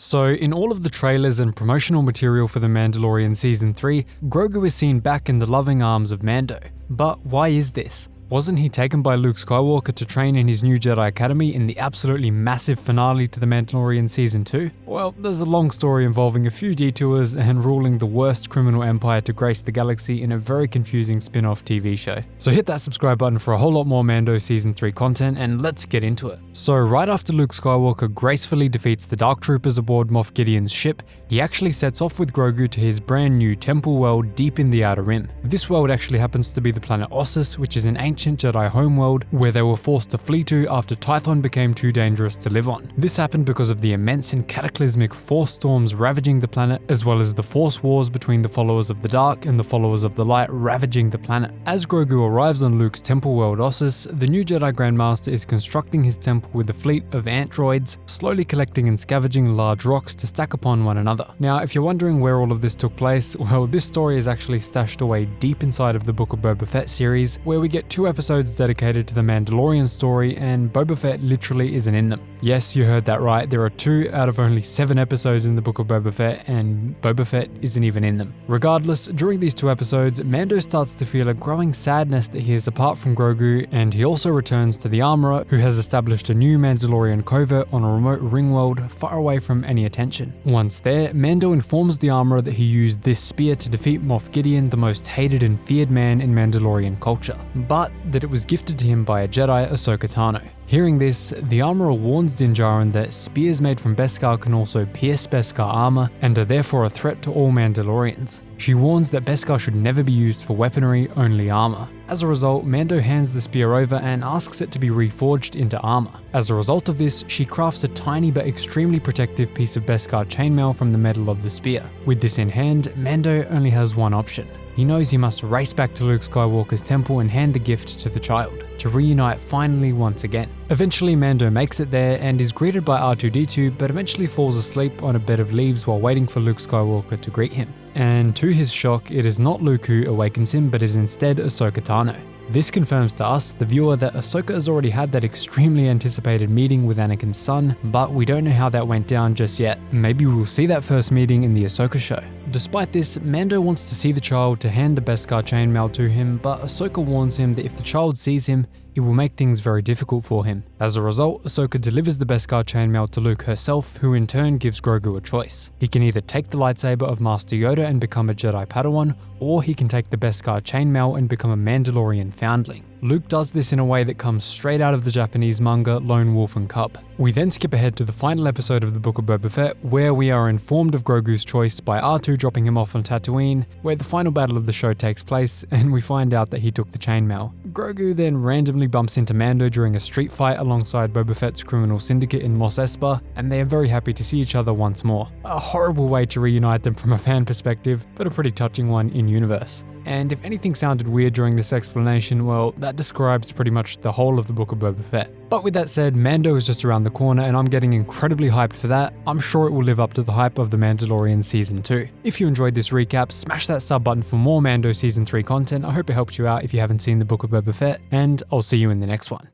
So in all of the trailers and promotional material for The Mandalorian Season 3, Grogu is seen back in the loving arms of Mando. But why is this? Wasn't he taken by Luke Skywalker to train in his new Jedi Academy in the absolutely massive finale to The Mandalorian Season 2? Well, there's a long story involving a few detours and ruling the worst criminal empire to grace the galaxy in a very confusing spin-off TV show. So hit that subscribe button for a whole lot more Mando Season 3 content and let's get into it. So right after Luke Skywalker gracefully defeats the Dark Troopers aboard Moff Gideon's ship, he actually sets off with Grogu to his brand new temple world deep in the Outer Rim. This world actually happens to be the planet Ossus, which is an ancient Jedi homeworld where they were forced to flee to after Tython became too dangerous to live on. This happened because of the immense and cataclysmic force storms ravaging the planet, as well as the force wars between the followers of the dark and the followers of the light ravaging the planet. As Grogu arrives on Luke's temple world Ossus, the new Jedi Grandmaster is constructing his temple with a fleet of Ant Droids, slowly collecting and scavenging large rocks to stack upon one another. Now, if you're wondering where all of this took place, well, this story is actually stashed away deep inside of the Book of Boba Fett series, where we get 2 episodes dedicated to the Mandalorian story, and Boba Fett literally isn't in them. Yes, you heard that right, there are 2 out of only 7 episodes in the Book of Boba Fett, and Boba Fett isn't even in them. Regardless, during these 2 episodes, Mando starts to feel a growing sadness that he is apart from Grogu, and he also returns to the Armorer, who has established a new Mandalorian covert on a remote ring world far away from any attention. Once there, Mando informs the Armorer that he used this spear to defeat Moff Gideon, the most hated and feared man in Mandalorian culture, but that it was gifted to him by a Jedi, Ahsoka Tano. Hearing this, the Armorer warns Din Djarin that spears made from Beskar can also pierce Beskar armor and are therefore a threat to all Mandalorians. She warns that Beskar should never be used for weaponry, only armor. As a result, Mando hands the spear over and asks it to be reforged into armor. As a result of this, she crafts a tiny but extremely protective piece of Beskar chainmail from the metal of the spear. With this in hand, Mando only has one option. He knows he must race back to Luke Skywalker's temple and hand the gift to the child, to reunite finally once again. Eventually, Mando makes it there and is greeted by R2-D2, but eventually falls asleep on a bed of leaves while waiting for Luke Skywalker to greet him. And to his shock, it is not Luke who awakens him, but is instead Ahsoka Tano. This confirms to us, the viewer, that Ahsoka has already had that extremely anticipated meeting with Anakin's son, but we don't know how that went down just yet. Maybe we'll see that first meeting in the Ahsoka show. Despite this, Mando wants to see the child to hand the Beskar chainmail to him, but Ahsoka warns him that if the child sees him, it will make things very difficult for him. As a result, Ahsoka delivers the Beskar chainmail to Luke herself, who in turn gives Grogu a choice. He can either take the lightsaber of Master Yoda and become a Jedi Padawan, or he can take the Beskar chainmail and become a Mandalorian foundling. Luke does this in a way that comes straight out of the Japanese manga Lone Wolf and Cub. We then skip ahead to the final episode of the Book of Boba Fett, where we are informed of Grogu's choice by R2 dropping him off on Tatooine, where the final battle of the show takes place, and we find out that he took the chainmail. Grogu then randomly bumps into Mando during a street fight alongside Boba Fett's criminal syndicate in Mos Espa, and they are very happy to see each other once more. A horrible way to reunite them from a fan perspective, but a pretty touching one in universe. And if anything sounded weird during this explanation, well, that describes pretty much the whole of the Book of Boba Fett. But with that said, Mando is just around the corner and I'm getting incredibly hyped for that. I'm sure it will live up to the hype of The Mandalorian Season 2. If you enjoyed this recap, smash that sub button for more Mando Season 3 content. I hope it helped you out if you haven't seen the Book of Boba Fett, and I'll see you in the next one.